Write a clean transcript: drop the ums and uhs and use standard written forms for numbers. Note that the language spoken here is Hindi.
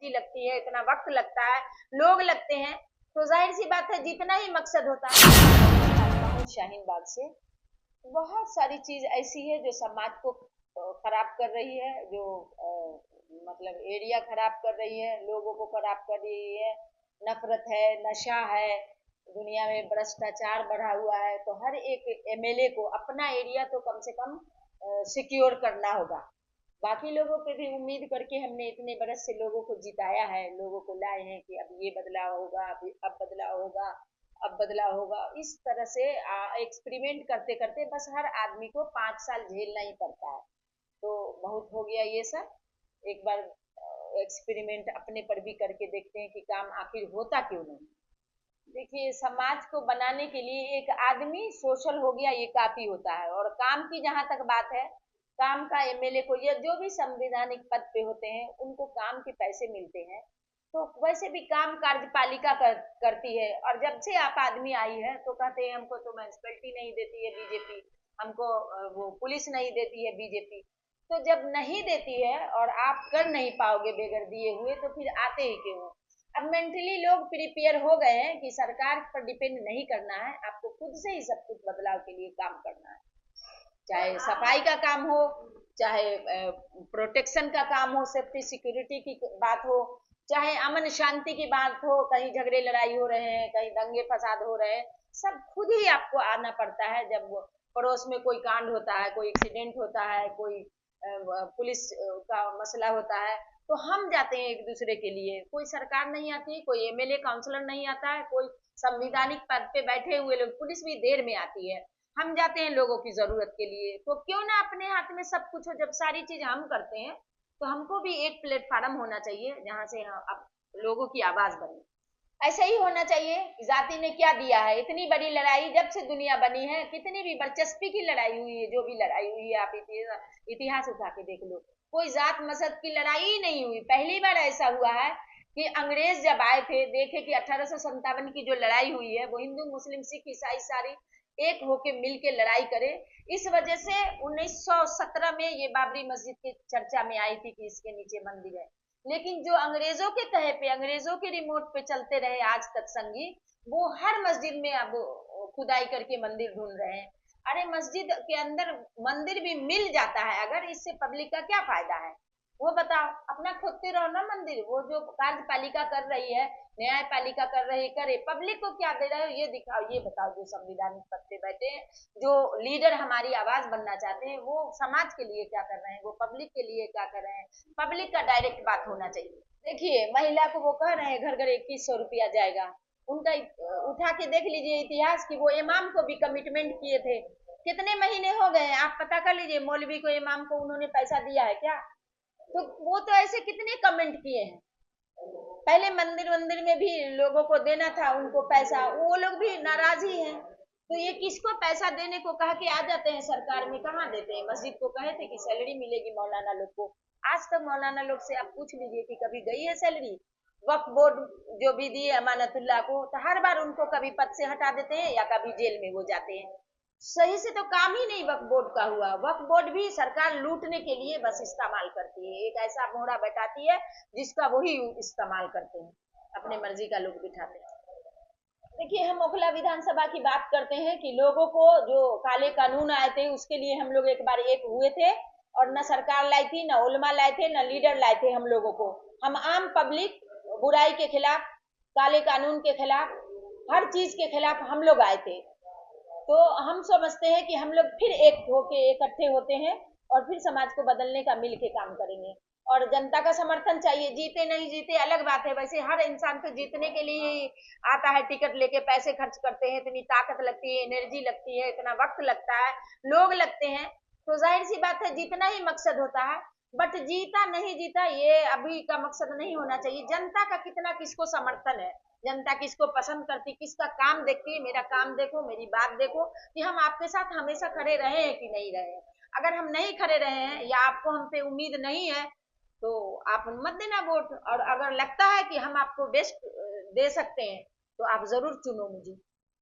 लगती है, इतना वक्त लगता है, लोग लगते हैं, तो जाहिर सी बात है जितना ही मकसद होता है। शाहीन बाग से बहुत सारी चीज ऐसी है जो समाज को खराब कर रही है, जो मतलब एरिया खराब कर रही है, लोगों को खराब कर रही है। नफरत है, नशा है, दुनिया में भ्रष्टाचार बढ़ा हुआ है, तो हर एक एमएलए को अपना एरिया तो कम से कम सिक्योर करना होगा। बाकी लोगों पे भी उम्मीद करके हमने इतने बरस से लोगों को जिताया है, लोगों को लाए हैं कि अब ये बदलाव होगा, अब बदलाव होगा, अब बदलाव होगा। इस तरह से एक्सपेरिमेंट करते करते बस हर आदमी को 5 साल झेलना ही पड़ता है। तो बहुत हो गया ये सब। एक बार एक्सपेरिमेंट अपने पर भी करके देखते हैं कि काम आखिर होता क्यों नहीं। देखिए, समाज को बनाने के लिए एक आदमी सोशल हो गया ये काफी होता है। और काम की जहां तक बात है, काम का एमएलए को या जो भी संवैधानिक पद पे होते हैं उनको काम के पैसे मिलते हैं, तो वैसे भी काम कार्यपालिका करती है। और जब से आप आदमी आई है तो कहते हैं हमको तो म्यूनसिपैलिटी नहीं देती है बीजेपी, हमको वो पुलिस नहीं देती है बीजेपी। तो जब नहीं देती है और आप कर नहीं पाओगे बेगर दिए हुए, तो फिर आते ही क्यों हो? अब मेंटली लोग प्रिपेयर हो गए हैं कि सरकार पर डिपेंड नहीं करना है, आपको खुद से ही सब कुछ बदलाव के लिए काम करना है। चाहे सफाई का काम हो, चाहे प्रोटेक्शन का काम हो, सेफ्टी सिक्योरिटी की बात हो, चाहे अमन शांति की बात हो, कहीं झगड़े लड़ाई हो रहे हैं, कहीं दंगे फसाद हो रहे हैं, सब खुद ही आपको आना पड़ता है। जब पड़ोस में कोई कांड होता है, कोई एक्सीडेंट होता है, कोई पुलिस का मसला होता है, तो हम जाते हैं एक दूसरे के लिए। कोई सरकार नहीं आती, कोई एमएलए काउंसलर नहीं आता है, कोई संवैधानिक पद पे बैठे हुए लोग, पुलिस भी देर में आती है। हम जाते हैं लोगों की जरूरत के लिए। तो क्यों ना अपने हाथ में सब कुछ हो, जब सारी चीज हम करते हैं तो हमको भी एक प्लेटफार्म होना चाहिए जहां से अब लोगों की आवाज बने। ऐसा ही होना चाहिए। जाति ने क्या दिया है? इतनी बड़ी लड़ाई जब से दुनिया बनी है, कितनी भी बरचस्पी की लड़ाई हुई है, जो भी लड़ाई हुई है आप इतिहास उठा के देख लो, कोई जात मजहब की लड़ाई ही नहीं हुई। पहली बार ऐसा हुआ है कि अंग्रेज जब आए थे, देखे कि 1857 की जो लड़ाई हुई है वो हिंदू मुस्लिम सिख ईसाई सारी एक होके मिल के लड़ाई करे। इस वजह से 1917 में ये बाबरी मस्जिद की चर्चा में आई थी कि इसके नीचे मंदिर है। लेकिन जो अंग्रेजों के कहे पे, अंग्रेजों के रिमोट पे चलते रहे आज तक संगी, वो हर मस्जिद में अब खुदाई करके मंदिर ढूंढ रहे हैं। अरे मस्जिद के अंदर मंदिर भी मिल जाता है अगर, इससे पब्लिक का क्या फायदा है? वो बताओ, अपना खोदते रहो ना मंदिर। वो जो कार्यपालिका कर रही है, न्यायपालिका कर रही, करे, पब्लिक को क्या दे रहे हो ये दिखाओ, ये बताओ। जो संविधानिक पद पे बैठे हैं, जो लीडर हमारी आवाज बनना चाहते हैं, वो समाज के लिए क्या कर रहे हैं, वो पब्लिक के लिए क्या कर रहे हैं? पब्लिक का डायरेक्ट बात होना चाहिए। देखिए, महिला को वो कह रहे हैं घर घर 2100 रुपया जाएगा। उनका उठा के देख लीजिए इतिहास की, वो इमाम को भी कमिटमेंट किए थे। कितने महीने हो गए आप पता कर लीजिए, मौलवी को, इमाम को उन्होंने पैसा दिया है क्या? तो वो तो ऐसे कितने कमेंट किए हैं। पहले मंदिर मंदिर में भी लोगों को देना था उनको पैसा, वो लोग भी नाराज ही हैं। तो ये किसको पैसा देने को कहा कि आ जाते हैं सरकार में, कहाँ देते हैं? मस्जिद को कहे थे कि सैलरी मिलेगी मौलाना लोग को, आज तक मौलाना लोग से आप पूछ लीजिए कि कभी गई है सैलरी? वक्फ बोर्ड जो भी दिए अमानतुल्लाह को, तो हर बार उनको कभी पद से हटा देते हैं या कभी जेल में वो जाते हैं। सही से तो काम ही नहीं वक्फ बोर्ड का हुआ। वक्फ बोर्ड भी सरकार लूटने के लिए बस इस्तेमाल करती है, एक ऐसा मोहरा बैठाती है जिसका वही इस्तेमाल करते हैं, अपने मर्जी का लोग बिठाते हैं। देखिए, हम ओखला विधानसभा की बात करते हैं कि लोगों को जो काले कानून आए थे उसके लिए हम लोग एक बार एक हुए थे, और न सरकार लाई थी, न उलमा लाए थे, न लीडर लाए थे। हम लोगों को, हम आम पब्लिक बुराई के खिलाफ, काले कानून के खिलाफ, हर चीज के खिलाफ हम लोग आए थे। तो हम समझते हैं कि हम लोग फिर एक होके इकट्ठे होते हैं और फिर समाज को बदलने का मिल के काम करेंगे। और जनता का समर्थन चाहिए, जीते नहीं जीते अलग बात है। वैसे हर इंसान तो जीतने के लिए आता है, टिकट लेके पैसे खर्च करते हैं, इतनी ताकत लगती है, एनर्जी लगती है, इतना वक्त लगता है, लोग लगते हैं, तो जाहिर सी बात है जीतना ही मकसद होता है। बट जीता नहीं जीता ये अभी का मकसद नहीं होना चाहिए। जनता का कितना किसको समर्थन है, जनता किसको पसंद करती, किसका काम देखती है, मेरा काम देखो, मेरी बात देखो कि हम आपके साथ हमेशा खड़े रहे हैं कि नहीं रहे हैं। अगर हम नहीं खड़े रहे हैं या आपको हम पे उम्मीद नहीं है तो आप मत देना वोट। और अगर लगता है कि हम आपको बेस्ट दे सकते हैं तो आप जरूर चुनो मुझे।